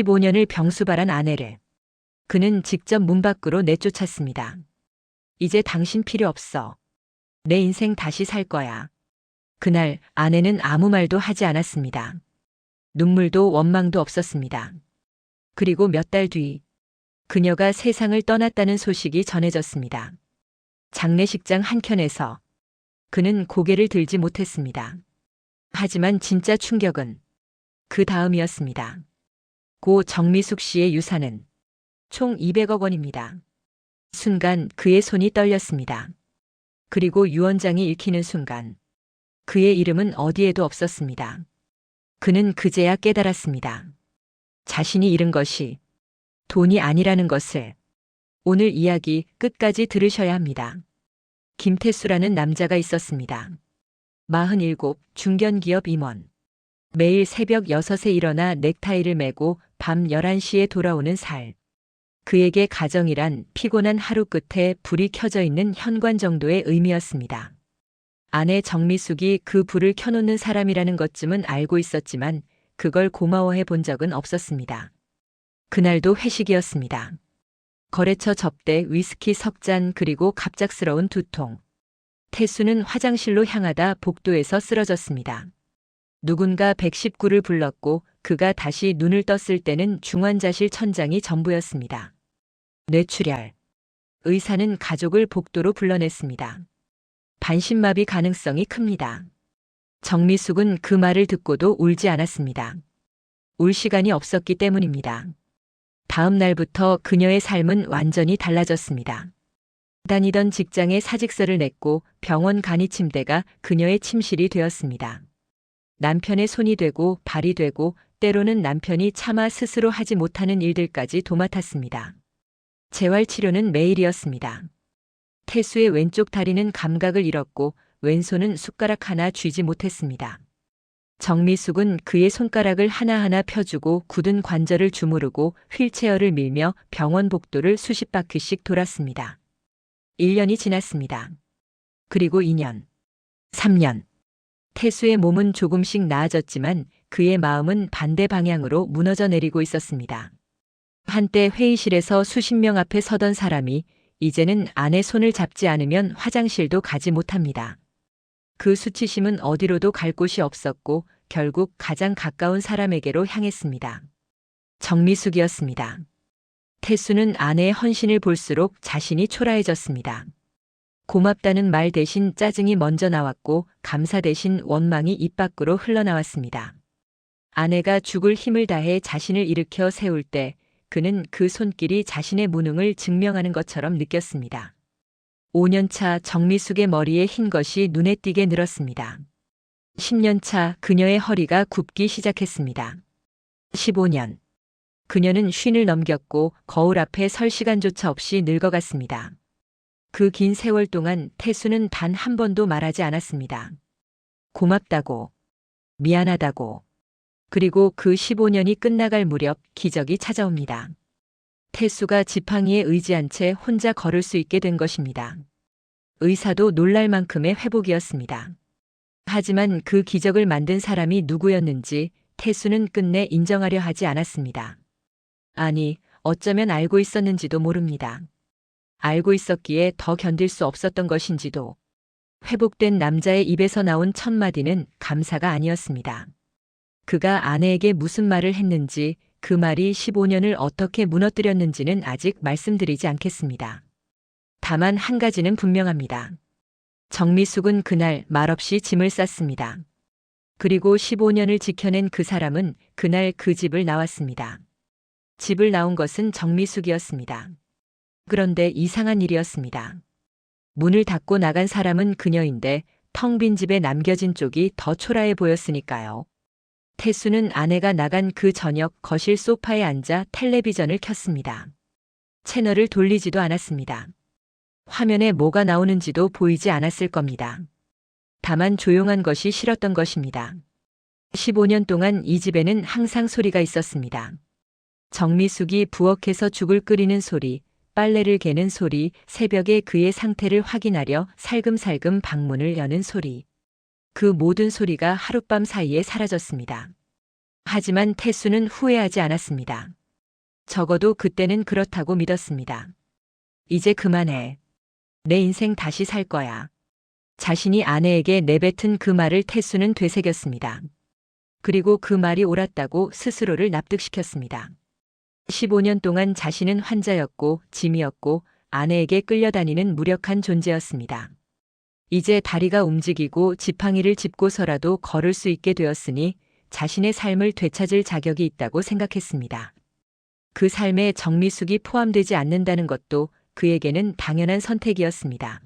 15년을 병수발한 아내를 그는 직접 문 밖으로 내쫓았습니다. 이제 당신 필요 없어. 내 인생 다시 살 거야. 그날 아내는 아무 말도 하지 않았습니다. 눈물도 원망도 없었습니다. 그리고 몇 달 뒤 그녀가 세상을 떠났다는 소식이 전해졌습니다. 장례식장 한켠에서 그는 고개를 들지 못했습니다. 하지만 진짜 충격은 그 다음이었습니다. 고 정미숙 씨의 유산은 총 200억 원입니다. 순간 그의 손이 떨렸습니다. 그리고 유언장이 읽히는 순간 그의 이름은 어디에도 없었습니다. 그는 그제야 깨달았습니다. 자신이 잃은 것이 돈이 아니라는 것을. 오늘 이야기 끝까지 들으셔야 합니다. 김태수라는 남자가 있었습니다. 47, 중견기업 임원. 매일 새벽 6에 일어나 넥타이를 매고 밤 11시에 돌아오는 살. 그에게 가정이란 피곤한 하루 끝에 불이 켜져 있는 현관 정도의 의미였습니다. 아내 정미숙이 그 불을 켜놓는 사람이라는 것쯤은 알고 있었지만 그걸 고마워해 본 적은 없었습니다. 그날도 회식이었습니다. 거래처 접대, 위스키 석 잔, 그리고 갑작스러운 두통. 태수는 화장실로 향하다 복도에서 쓰러졌습니다. 누군가 119를 불렀고 그가 다시 눈을 떴을 때는 중환자실 천장이 전부였습니다. 뇌출혈. 의사는 가족을 복도로 불러냈습니다. 반신마비 가능성이 큽니다. 정미숙은 그 말을 듣고도 울지 않았습니다. 울 시간이 없었기 때문입니다. 다음 날부터 그녀의 삶은 완전히 달라졌습니다. 다니던 직장에 사직서를 냈고 병원 간이 침대가 그녀의 침실이 되었습니다. 남편의 손이 되고 발이 되고 때로는 남편이 차마 스스로 하지 못하는 일들까지 도맡았습니다. 재활치료는 매일이었습니다. 태수의 왼쪽 다리는 감각을 잃었고 왼손은 숟가락 하나 쥐지 못했습니다. 정미숙은 그의 손가락을 하나하나 펴주고 굳은 관절을 주무르고 휠체어를 밀며 병원 복도를 수십 바퀴씩 돌았습니다. 1년이 지났습니다. 그리고 2년, 3년. 태수의 몸은 조금씩 나아졌지만 그의 마음은 반대 방향으로 무너져 내리고 있었습니다. 한때 회의실에서 수십 명 앞에 서던 사람이 이제는 아내 손을 잡지 않으면 화장실도 가지 못합니다. 그 수치심은 어디로도 갈 곳이 없었고 결국 가장 가까운 사람에게로 향했습니다. 정미숙이었습니다. 태수는 아내의 헌신을 볼수록 자신이 초라해졌습니다. 고맙다는 말 대신 짜증이 먼저 나왔고 감사 대신 원망이 입 밖으로 흘러나왔습니다. 아내가 죽을 힘을 다해 자신을 일으켜 세울 때 그는 그 손길이 자신의 무능을 증명하는 것처럼 느꼈습니다. 5년차 정미숙의 머리에 흰 것이 눈에 띄게 늘었습니다. 10년차 그녀의 허리가 굽기 시작했습니다. 15년. 그녀는 쉰을 넘겼고 거울 앞에 설 시간조차 없이 늙어갔습니다. 그 긴 세월 동안 태수는 단 한 번도 말하지 않았습니다. 고맙다고, 미안하다고. 그리고 그 15년이 끝나갈 무렵 기적이 찾아옵니다. 태수가 지팡이에 의지한 채 혼자 걸을 수 있게 된 것입니다. 의사도 놀랄 만큼의 회복이었습니다. 하지만 그 기적을 만든 사람이 누구였는지 태수는 끝내 인정하려 하지 않았습니다. 아니, 어쩌면 알고 있었는지도 모릅니다. 알고 있었기에 더 견딜 수 없었던 것인지도. 회복된 남자의 입에서 나온 첫 마디는 감사가 아니었습니다. 그가 아내에게 무슨 말을 했는지, 그 말이 15년을 어떻게 무너뜨렸는지는 아직 말씀드리지 않겠습니다. 다만 한 가지는 분명합니다. 정미숙은 그날 말없이 짐을 쌌습니다. 그리고 15년을 지켜낸 그 사람은 그날 그 집을 나왔습니다. 집을 나온 것은 정미숙이었습니다. 그런데 이상한 일이었습니다. 문을 닫고 나간 사람은 그녀인데 텅 빈 집에 남겨진 쪽이 더 초라해 보였으니까요. 태수는 아내가 나간 그 저녁 거실 소파에 앉아 텔레비전을 켰습니다. 채널을 돌리지도 않았습니다. 화면에 뭐가 나오는지도 보이지 않았을 겁니다. 다만 조용한 것이 싫었던 것입니다. 15년 동안 이 집에는 항상 소리가 있었습니다. 정미숙이 부엌에서 죽을 끓이는 소리, 빨래를 개는 소리, 새벽에 그의 상태를 확인하려 살금살금 방문을 여는 소리. 그 모든 소리가 하룻밤 사이에 사라졌습니다. 하지만 태수는 후회하지 않았습니다. 적어도 그때는 그렇다고 믿었습니다. 이제 그만해. 내 인생 다시 살 거야. 자신이 아내에게 내뱉은 그 말을 태수는 되새겼습니다. 그리고 그 말이 옳았다고 스스로를 납득시켰습니다. 15년 동안 자신은 환자였고 짐이었고 아내에게 끌려다니는 무력한 존재였습니다. 이제 다리가 움직이고 지팡이를 짚고서라도 걸을 수 있게 되었으니 자신의 삶을 되찾을 자격이 있다고 생각했습니다. 그 삶에 정미숙이 포함되지 않는다는 것도 그에게는 당연한 선택이었습니다.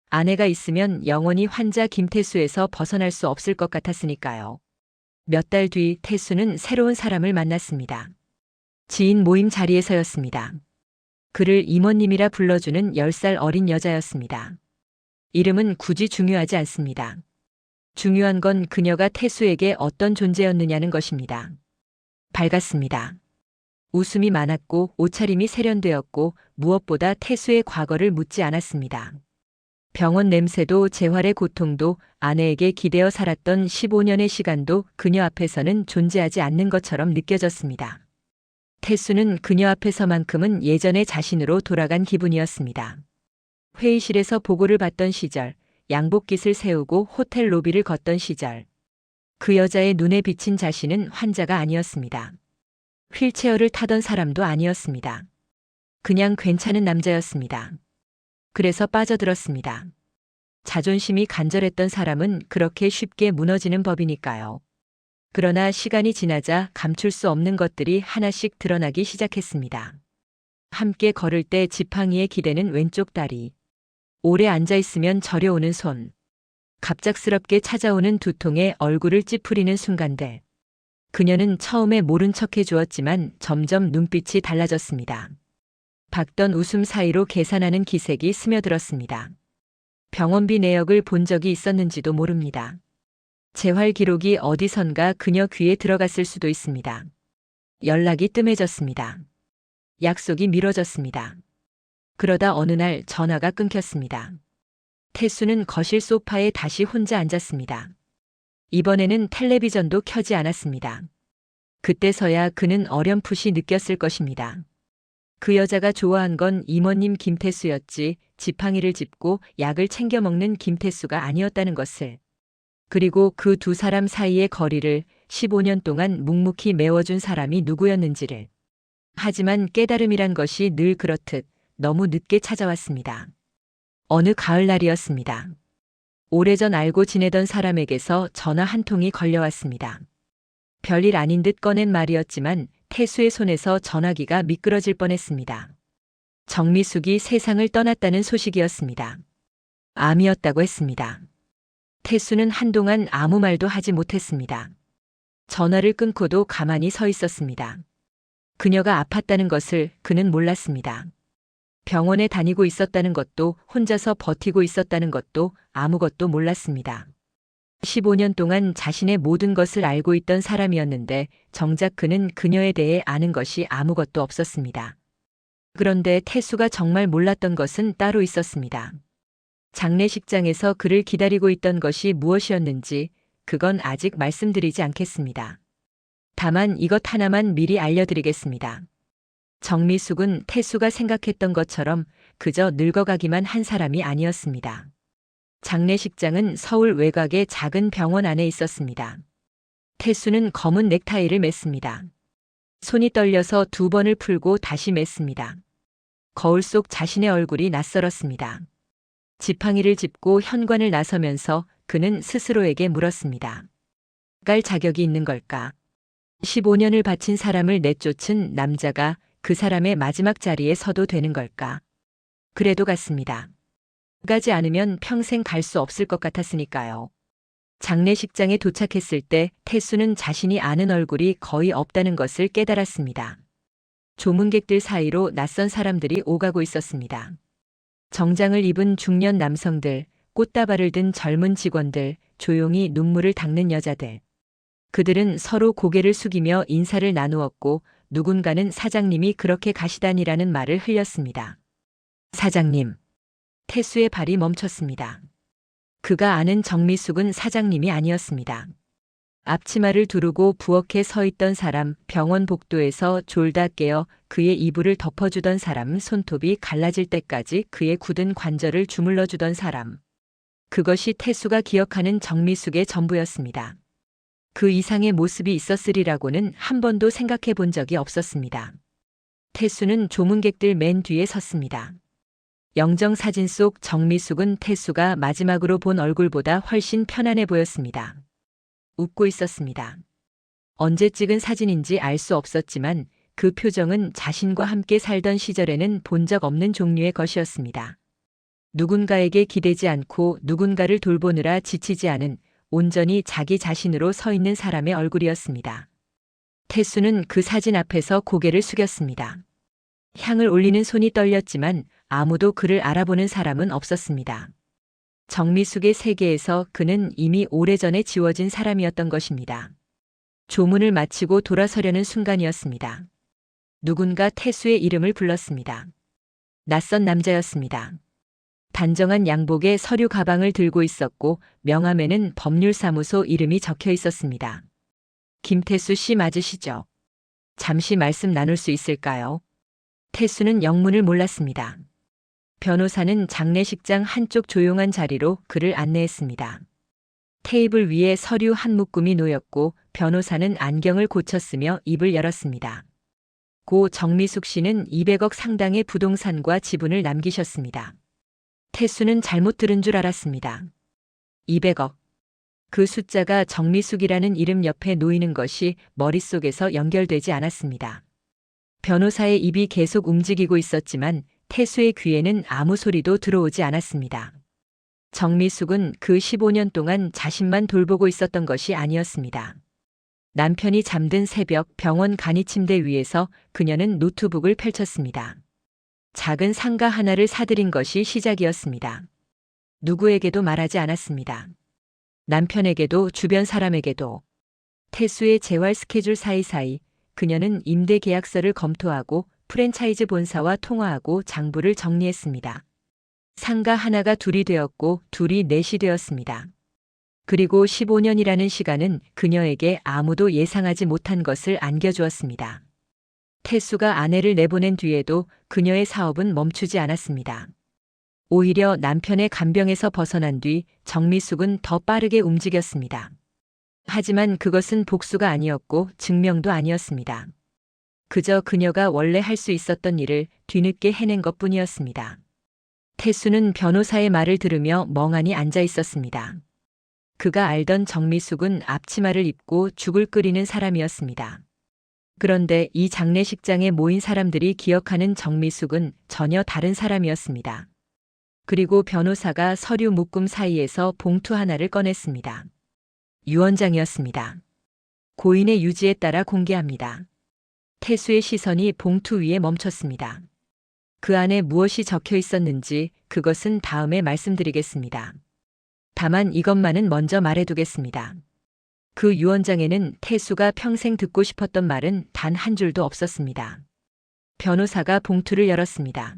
아내가 있으면 영원히 환자 김태수에서 벗어날 수 없을 것 같았으니까요. 몇 달 뒤 태수는 새로운 사람을 만났습니다. 지인 모임 자리에서였습니다. 그를 이모님이라 불러주는 10살 어린 여자였습니다. 이름은 굳이 중요하지 않습니다. 중요한 건 그녀가 태수에게 어떤 존재였느냐는 것입니다. 밝았습니다. 웃음이 많았고 옷차림이 세련되었고 무엇보다 태수의 과거를 묻지 않았습니다. 병원 냄새도 재활의 고통도 아내에게 기대어 살았던 15년의 시간도 그녀 앞에서는 존재하지 않는 것처럼 느껴졌습니다. 태수는 그녀 앞에서만큼은 예전의 자신으로 돌아간 기분이었습니다. 회의실에서 보고를 받던 시절, 양복깃을 세우고 호텔 로비를 걷던 시절. 그 여자의 눈에 비친 자신은 환자가 아니었습니다. 휠체어를 타던 사람도 아니었습니다. 그냥 괜찮은 남자였습니다. 그래서 빠져들었습니다. 자존심이 간절했던 사람은 그렇게 쉽게 무너지는 법이니까요. 그러나 시간이 지나자 감출 수 없는 것들이 하나씩 드러나기 시작했습니다. 함께 걸을 때 지팡이에 기대는 왼쪽 다리. 오래 앉아있으면 저려오는 손. 갑작스럽게 찾아오는 두통에 얼굴을 찌푸리는 순간들. 그녀는 처음에 모른 척 해주었지만 점점 눈빛이 달라졌습니다. 박던 웃음 사이로 계산하는 기색이 스며들었습니다. 병원비 내역을 본 적이 있었는지도 모릅니다. 재활 기록이 어디선가 그녀 귀에 들어갔을 수도 있습니다. 연락이 뜸해졌습니다. 약속이 미뤄졌습니다. 그러다 어느 날 전화가 끊겼습니다. 태수는 거실 소파에 다시 혼자 앉았습니다. 이번에는 텔레비전도 켜지 않았습니다. 그때서야 그는 어렴풋이 느꼈을 것입니다. 그 여자가 좋아한 건 이모님 김태수였지 지팡이를 짚고 약을 챙겨 먹는 김태수가 아니었다는 것을. 그리고 그 두 사람 사이의 거리를 15년 동안 묵묵히 메워준 사람이 누구였는지를. 하지만 깨달음이란 것이 늘 그렇듯 너무 늦게 찾아왔습니다. 어느 가을날이었습니다. 오래전 알고 지내던 사람에게서 전화 한 통이 걸려왔습니다. 별일 아닌 듯 꺼낸 말이었지만 태수의 손에서 전화기가 미끄러질 뻔했습니다. 정미숙이 세상을 떠났다는 소식이었습니다. 암이었다고 했습니다. 태수는 한동안 아무 말도 하지 못했습니다. 전화를 끊고도 가만히 서 있었습니다. 그녀가 아팠다는 것을 그는 몰랐습니다. 병원에 다니고 있었다는 것도 혼자서 버티고 있었다는 것도 아무것도 몰랐습니다. 15년 동안 자신의 모든 것을 알고 있던 사람이었는데 정작 그는 그녀에 대해 아는 것이 아무것도 없었습니다. 그런데 태수가 정말 몰랐던 것은 따로 있었습니다. 장례식장에서 그를 기다리고 있던 것이 무엇이었는지 그건 아직 말씀드리지 않겠습니다. 다만 이것 하나만 미리 알려드리겠습니다. 정미숙은 태수가 생각했던 것처럼 그저 늙어가기만 한 사람이 아니었습니다. 장례식장은 서울 외곽의 작은 병원 안에 있었습니다. 태수는 검은 넥타이를 맸습니다. 손이 떨려서 2번을 풀고 다시 맸습니다. 거울 속 자신의 얼굴이 낯설었습니다. 지팡이를 짚고 현관을 나서면서 그는 스스로에게 물었습니다. 깔 자격이 있는 걸까? 15년을 바친 사람을 내쫓은 남자가 그 사람의 마지막 자리에 서도 되는 걸까? 그래도 갔습니다. 가지 않으면 평생 갈 수 없을 것 같았으니까요. 장례식장에 도착했을 때 태수는 자신이 아는 얼굴이 거의 없다는 것을 깨달았습니다. 조문객들 사이로 낯선 사람들이 오가고 있었습니다. 정장을 입은 중년 남성들, 꽃다발을 든 젊은 직원들, 조용히 눈물을 닦는 여자들. 그들은 서로 고개를 숙이며 인사를 나누었고 누군가는 사장님이 그렇게 가시다니라는 말을 흘렸습니다. 사장님. 태수의 발이 멈췄습니다. 그가 아는 정미숙은 사장님이 아니었습니다. 앞치마를 두르고 부엌에 서 있던 사람, 병원 복도에서 졸다 깨어 그의 이불을 덮어주던 사람, 손톱이 갈라질 때까지 그의 굳은 관절을 주물러주던 사람. 그것이 태수가 기억하는 정미숙의 전부였습니다. 그 이상의 모습이 있었으리라고는 한 번도 생각해 본 적이 없었습니다. 태수는 조문객들 맨 뒤에 섰습니다. 영정사진 속 정미숙은 태수가 마지막으로 본 얼굴보다 훨씬 편안해 보였습니다. 웃고 있었습니다. 언제 찍은 사진인지 알 수 없었지만 그 표정은 자신과 함께 살던 시절에는 본 적 없는 종류의 것이었습니다. 누군가에게 기대지 않고 누군가를 돌보느라 지치지 않은 온전히 자기 자신으로 서 있는 사람의 얼굴이었습니다. 태수는 그 사진 앞에서 고개를 숙였습니다. 향을 올리는 손이 떨렸지만 아무도 그를 알아보는 사람은 없었습니다. 정미숙의 세계에서 그는 이미 오래전에 지워진 사람이었던 것입니다. 조문을 마치고 돌아서려는 순간이었습니다. 누군가 태수의 이름을 불렀습니다. 낯선 남자였습니다. 단정한 양복에 서류 가방을 들고 있었고 명함에는 법률사무소 이름이 적혀 있었습니다. 김태수 씨 맞으시죠? 잠시 말씀 나눌 수 있을까요? 태수는 영문을 몰랐습니다. 변호사는 장례식장 한쪽 조용한 자리로 그를 안내했습니다. 테이블 위에 서류 한 묶음이 놓였고 변호사는 안경을 고쳤으며 입을 열었습니다. 고 정미숙 씨는 200억 상당의 부동산과 지분을 남기셨습니다. 태수는 잘못 들은 줄 알았습니다. 200억. 그 숫자가 정미숙이라는 이름 옆에 놓이는 것이 머릿속에서 연결되지 않았습니다. 변호사의 입이 계속 움직이고 있었지만 태수의 귀에는 아무 소리도 들어오지 않았습니다. 정미숙은 그 15년 동안 자신만 돌보고 있었던 것이 아니었습니다. 남편이 잠든 새벽 병원 간이 침대 위에서 그녀는 노트북을 펼쳤습니다. 작은 상가 하나를 사들인 것이 시작이었습니다. 누구에게도 말하지 않았습니다. 남편에게도 주변 사람에게도. 태수의 재활 스케줄 사이사이 그녀는 임대 계약서를 검토하고 프랜차이즈 본사와 통화하고 장부를 정리했습니다. 상가 하나가 둘이 되었고 둘이 넷이 되었습니다. 그리고 15년이라는 시간은 그녀에게 아무도 예상하지 못한 것을 안겨주었습니다. 태수가 아내를 내보낸 뒤에도 그녀의 사업은 멈추지 않았습니다. 오히려 남편의 간병에서 벗어난 뒤 정미숙은 더 빠르게 움직였습니다. 하지만 그것은 복수가 아니었고 증명도 아니었습니다. 그저 그녀가 원래 할 수 있었던 일을 뒤늦게 해낸 것뿐이었습니다. 태수는 변호사의 말을 들으며 멍하니 앉아 있었습니다. 그가 알던 정미숙은 앞치마를 입고 죽을 끓이는 사람이었습니다. 그런데 이 장례식장에 모인 사람들이 기억하는 정미숙은 전혀 다른 사람이었습니다. 그리고 변호사가 서류 묶음 사이에서 봉투 하나를 꺼냈습니다. 유언장이었습니다. 고인의 유지에 따라 공개합니다. 태수의 시선이 봉투 위에 멈췄습니다. 그 안에 무엇이 적혀 있었는지 그것은 다음에 말씀드리겠습니다. 다만 이것만은 먼저 말해두겠습니다. 그 유언장에는 태수가 평생 듣고 싶었던 말은 단 한 줄도 없었습니다. 변호사가 봉투를 열었습니다.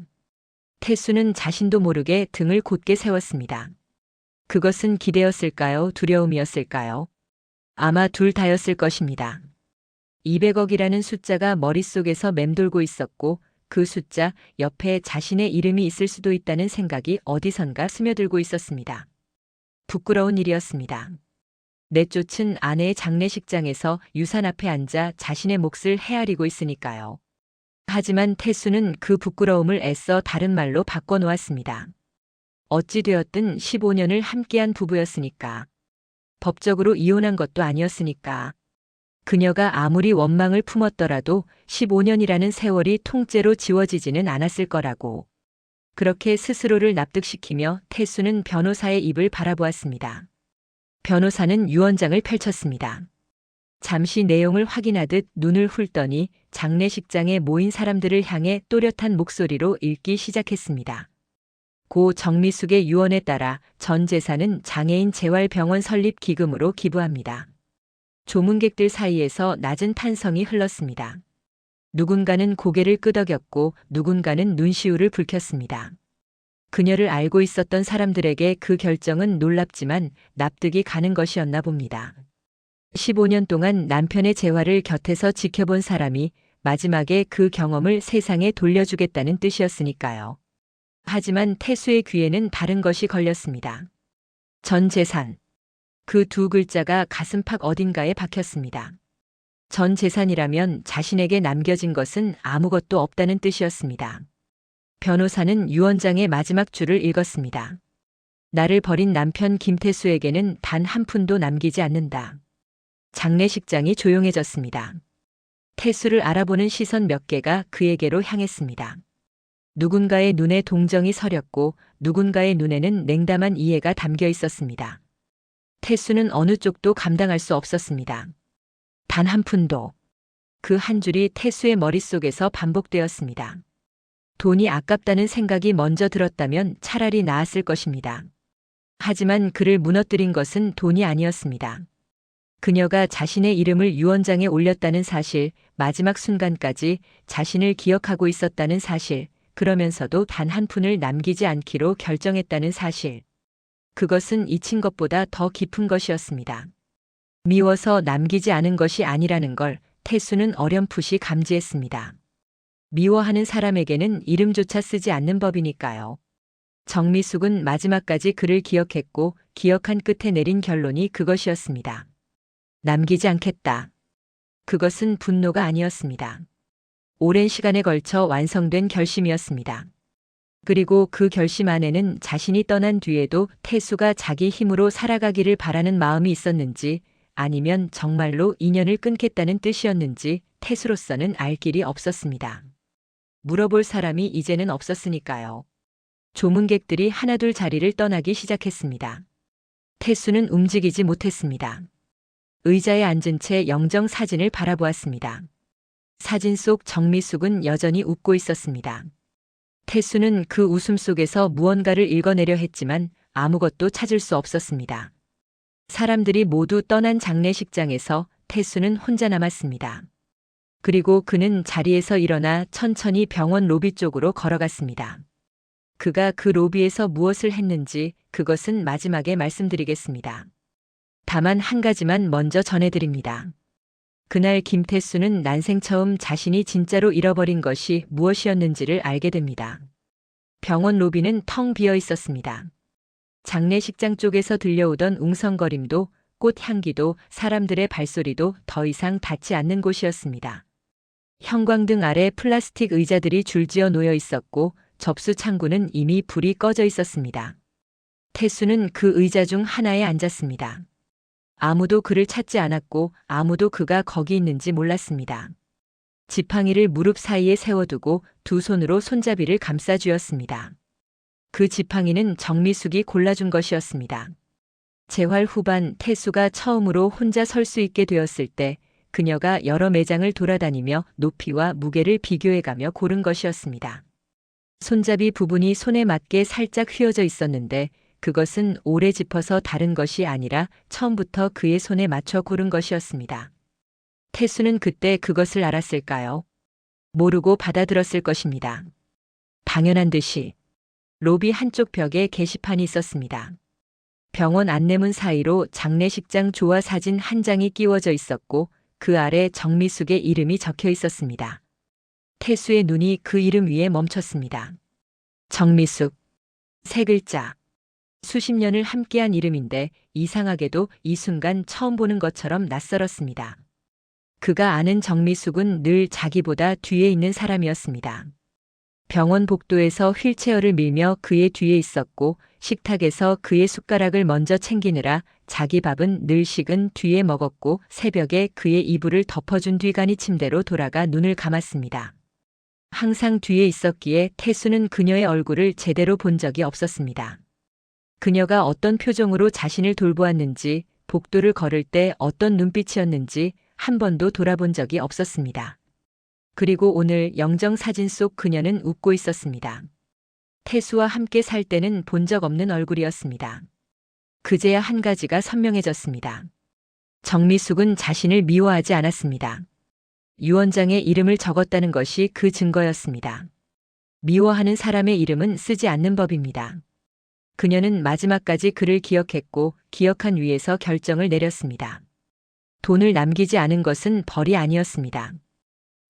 태수는 자신도 모르게 등을 곧게 세웠습니다. 그것은 기대였을까요? 두려움이었을까요? 아마 둘 다였을 것입니다. 200억이라는 숫자가 머릿속에서 맴돌고 있었고 그 숫자 옆에 자신의 이름이 있을 수도 있다는 생각이 어디선가 스며들고 있었습니다. 부끄러운 일이었습니다. 내쫓은 아내의 장례식장에서 유산 앞에 앉아 자신의 몫을 헤아리고 있으니까요. 하지만 태수는 그 부끄러움을 애써 다른 말로 바꿔놓았습니다. 어찌되었든 15년을 함께한 부부였으니까. 법적으로 이혼한 것도 아니었으니까. 그녀가 아무리 원망을 품었더라도 15년이라는 세월이 통째로 지워지지는 않았을 거라고. 그렇게 스스로를 납득시키며 태수는 변호사의 입을 바라보았습니다. 변호사는 유언장을 펼쳤습니다. 잠시 내용을 확인하듯 눈을 훑더니 장례식장에 모인 사람들을 향해 또렷한 목소리로 읽기 시작했습니다. 고 정미숙의 유언에 따라 전 재산은 장애인 재활병원 설립 기금으로 기부합니다. 조문객들 사이에서 낮은 탄성이 흘렀습니다. 누군가는 고개를 끄덕였고 누군가는 눈시울을 붉혔습니다. 그녀를 알고 있었던 사람들에게 그 결정은 놀랍지만 납득이 가는 것이었나 봅니다. 15년 동안 남편의 재활을 곁에서 지켜본 사람이 마지막에 그 경험을 세상에 돌려주겠다는 뜻이었으니까요. 하지만 태수의 귀에는 다른 것이 걸렸습니다. 전 재산. 그 두 글자가 가슴팍 어딘가에 박혔습니다. 전 재산이라면 자신에게 남겨진 것은 아무것도 없다는 뜻이었습니다. 변호사는 유언장의 마지막 줄을 읽었습니다. 나를 버린 남편 김태수에게는 단 한 푼도 남기지 않는다. 장례식장이 조용해졌습니다. 태수를 알아보는 시선 몇 개가 그에게로 향했습니다. 누군가의 눈에 동정이 서렸고 누군가의 눈에는 냉담한 이해가 담겨 있었습니다. 태수는 어느 쪽도 감당할 수 없었습니다. 단 한 푼도. 그 한 줄이 태수의 머릿속에서 반복되었습니다. 돈이 아깝다는 생각이 먼저 들었다면 차라리 나았을 것입니다. 하지만 그를 무너뜨린 것은 돈이 아니었습니다. 그녀가 자신의 이름을 유언장에 올렸다는 사실, 마지막 순간까지 자신을 기억하고 있었다는 사실, 그러면서도 단 한 푼을 남기지 않기로 결정했다는 사실. 그것은 잊힌 것보다 더 깊은 것이었습니다. 미워서 남기지 않은 것이 아니라는 걸 태수는 어렴풋이 감지했습니다. 미워하는 사람에게는 이름조차 쓰지 않는 법이니까요. 정미숙은 마지막까지 그를 기억했고 기억한 끝에 내린 결론이 그것이었습니다. 남기지 않겠다. 그것은 분노가 아니었습니다. 오랜 시간에 걸쳐 완성된 결심이었습니다. 그리고 그 결심 안에는 자신이 떠난 뒤에도 태수가 자기 힘으로 살아가기를 바라는 마음이 있었는지 아니면 정말로 인연을 끊겠다는 뜻이었는지 태수로서는 알 길이 없었습니다. 물어볼 사람이 이제는 없었으니까요. 조문객들이 하나둘 자리를 떠나기 시작했습니다. 태수는 움직이지 못했습니다. 의자에 앉은 채 영정 사진을 바라보았습니다. 사진 속 정미숙은 여전히 웃고 있었습니다. 태수는 그 웃음 속에서 무언가를 읽어내려 했지만 아무것도 찾을 수 없었습니다. 사람들이 모두 떠난 장례식장에서 태수는 혼자 남았습니다. 그리고 그는 자리에서 일어나 천천히 병원 로비 쪽으로 걸어갔습니다. 그가 그 로비에서 무엇을 했는지 그것은 마지막에 말씀드리겠습니다. 다만 한 가지만 먼저 전해드립니다. 그날 김태수는 난생 처음 자신이 진짜로 잃어버린 것이 무엇이었는지를 알게 됩니다. 병원 로비는 텅 비어 있었습니다. 장례식장 쪽에서 들려오던 웅성거림도 꽃향기도 사람들의 발소리도 더 이상 닿지 않는 곳이었습니다. 형광등 아래 플라스틱 의자들이 줄지어 놓여 있었고 접수 창구는 이미 불이 꺼져 있었습니다. 태수는 그 의자 중 하나에 앉았습니다. 아무도 그를 찾지 않았고 아무도 그가 거기 있는지 몰랐습니다. 지팡이를 무릎 사이에 세워두고 두 손으로 손잡이를 감싸 쥐었습니다. 그 지팡이는 정미숙이 골라준 것이었습니다. 재활 후반 태수가 처음으로 혼자 설 수 있게 되었을 때 그녀가 여러 매장을 돌아다니며 높이와 무게를 비교해가며 고른 것이었습니다. 손잡이 부분이 손에 맞게 살짝 휘어져 있었는데 그것은 오래 짚어서 다른 것이 아니라 처음부터 그의 손에 맞춰 고른 것이었습니다. 태수는 그때 그것을 알았을까요? 모르고 받아들었을 것입니다. 당연한 듯이 로비 한쪽 벽에 게시판이 있었습니다. 병원 안내문 사이로 장례식장 조화 사진 한 장이 끼워져 있었고 그 아래 정미숙의 이름이 적혀 있었습니다. 태수의 눈이 그 이름 위에 멈췄습니다. 정미숙. 세 글자. 수십 년을 함께한 이름인데 이상하게도 이 순간 처음 보는 것처럼 낯설었습니다. 그가 아는 정미숙은 늘 자기보다 뒤에 있는 사람이었습니다. 병원 복도에서 휠체어를 밀며 그의 뒤에 있었고 식탁에서 그의 숟가락을 먼저 챙기느라 자기 밥은 늘 식은 뒤에 먹었고 새벽에 그의 이불을 덮어준 뒤가니 침대로 돌아가 눈을 감았습니다. 항상 뒤에 있었기에 태수는 그녀의 얼굴을 제대로 본 적이 없었습니다. 그녀가 어떤 표정으로 자신을 돌보았는지 복도를 걸을 때 어떤 눈빛이었는지 한 번도 돌아본 적이 없었습니다. 그리고 오늘 영정 사진 속 그녀는 웃고 있었습니다. 태수와 함께 살 때는 본 적 없는 얼굴이었습니다. 그제야 한 가지가 선명해졌습니다. 정미숙은 자신을 미워하지 않았습니다. 유언장에 이름을 적었다는 것이 그 증거였습니다. 미워하는 사람의 이름은 쓰지 않는 법입니다. 그녀는 마지막까지 그를 기억했고 기억한 위에서 결정을 내렸습니다. 돈을 남기지 않은 것은 벌이 아니었습니다.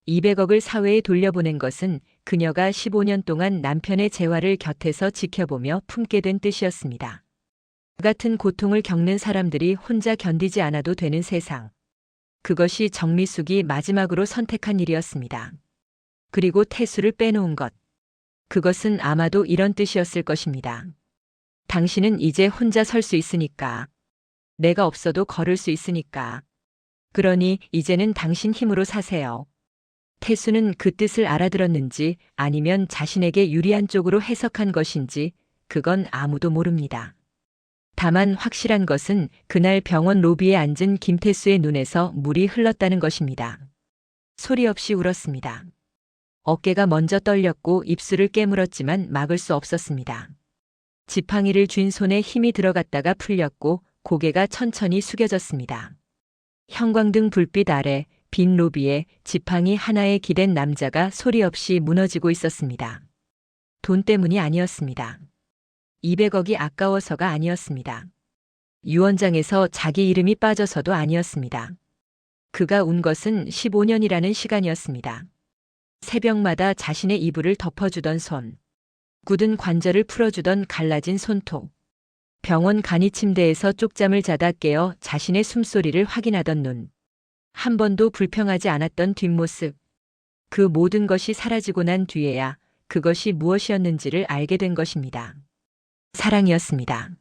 200억을 사회에 돌려보낸 것은 그녀가 15년 동안 남편의 재활을 곁에서 지켜보며 품게 된 뜻이었습니다. 같은 고통을 겪는 사람들이 혼자 견디지 않아도 되는 세상. 그것이 정미숙이 마지막으로 선택한 일이었습니다. 그리고 태수를 빼놓은 것. 그것은 아마도 이런 뜻이었을 것입니다. 당신은 이제 혼자 설 수 있으니까. 내가 없어도 걸을 수 있으니까. 그러니 이제는 당신 힘으로 사세요. 태수는 그 뜻을 알아들었는지 아니면 자신에게 유리한 쪽으로 해석한 것인지 그건 아무도 모릅니다. 다만 확실한 것은 그날 병원 로비에 앉은 김태수의 눈에서 물이 흘렀다는 것입니다. 소리 없이 울었습니다. 어깨가 먼저 떨렸고 입술을 깨물었지만 막을 수 없었습니다. 지팡이를 쥔 손에 힘이 들어갔다가 풀렸고 고개가 천천히 숙여졌습니다. 형광등 불빛 아래 빈 로비에 지팡이 하나에 기댄 남자가 소리 없이 무너지고 있었습니다. 돈 때문이 아니었습니다. 200억이 아까워서가 아니었습니다. 유언장에서 자기 이름이 빠져서도 아니었습니다. 그가 운 것은 15년이라는 시간이었습니다. 새벽마다 자신의 이불을 덮어주던 손, 굳은 관절을 풀어주던 갈라진 손톱, 병원 간이 침대에서 쪽잠을 자다 깨어 자신의 숨소리를 확인하던 눈, 한 번도 불평하지 않았던 뒷모습, 그 모든 것이 사라지고 난 뒤에야 그것이 무엇이었는지를 알게 된 것입니다. 사랑이었습니다.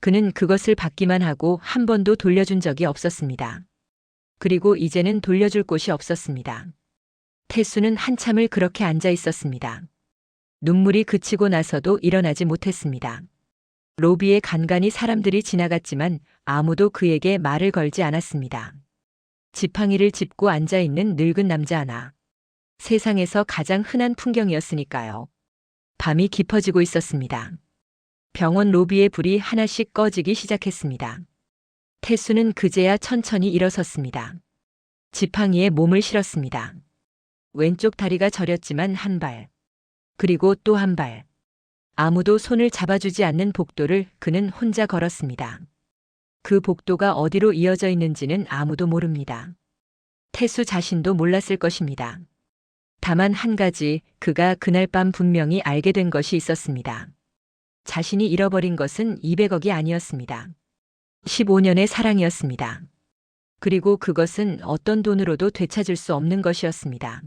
그는 그것을 받기만 하고 한 번도 돌려준 적이 없었습니다. 그리고 이제는 돌려줄 곳이 없었습니다. 태수는 한참을 그렇게 앉아 있었습니다. 눈물이 그치고 나서도 일어나지 못했습니다. 로비에 간간히 사람들이 지나갔지만 아무도 그에게 말을 걸지 않았습니다. 지팡이를 짚고 앉아있는 늙은 남자 하나. 세상에서 가장 흔한 풍경이었으니까요. 밤이 깊어지고 있었습니다. 병원 로비의 불이 하나씩 꺼지기 시작했습니다. 태수는 그제야 천천히 일어섰습니다. 지팡이에 몸을 실었습니다. 왼쪽 다리가 저렸지만 한 발. 그리고 또 한 발. 아무도 손을 잡아주지 않는 복도를 그는 혼자 걸었습니다. 그 복도가 어디로 이어져 있는지는 아무도 모릅니다. 태수 자신도 몰랐을 것입니다. 다만 한 가지 그가 그날 밤 분명히 알게 된 것이 있었습니다. 자신이 잃어버린 것은 200억이 아니었습니다. 15년의 사랑이었습니다. 그리고 그것은 어떤 돈으로도 되찾을 수 없는 것이었습니다.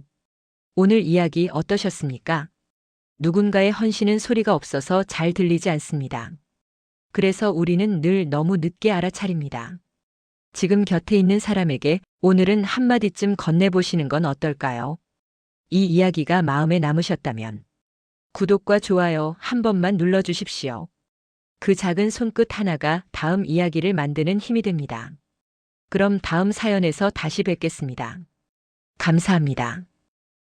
오늘 이야기 어떠셨습니까? 누군가의 헌신은 소리가 없어서 잘 들리지 않습니다. 그래서 우리는 늘 너무 늦게 알아차립니다. 지금 곁에 있는 사람에게 오늘은 한마디쯤 건네보시는 건 어떨까요? 이 이야기가 마음에 남으셨다면 구독과 좋아요 한 번만 눌러주십시오. 그 작은 손끝 하나가 다음 이야기를 만드는 힘이 됩니다. 그럼 다음 사연에서 다시 뵙겠습니다. 감사합니다.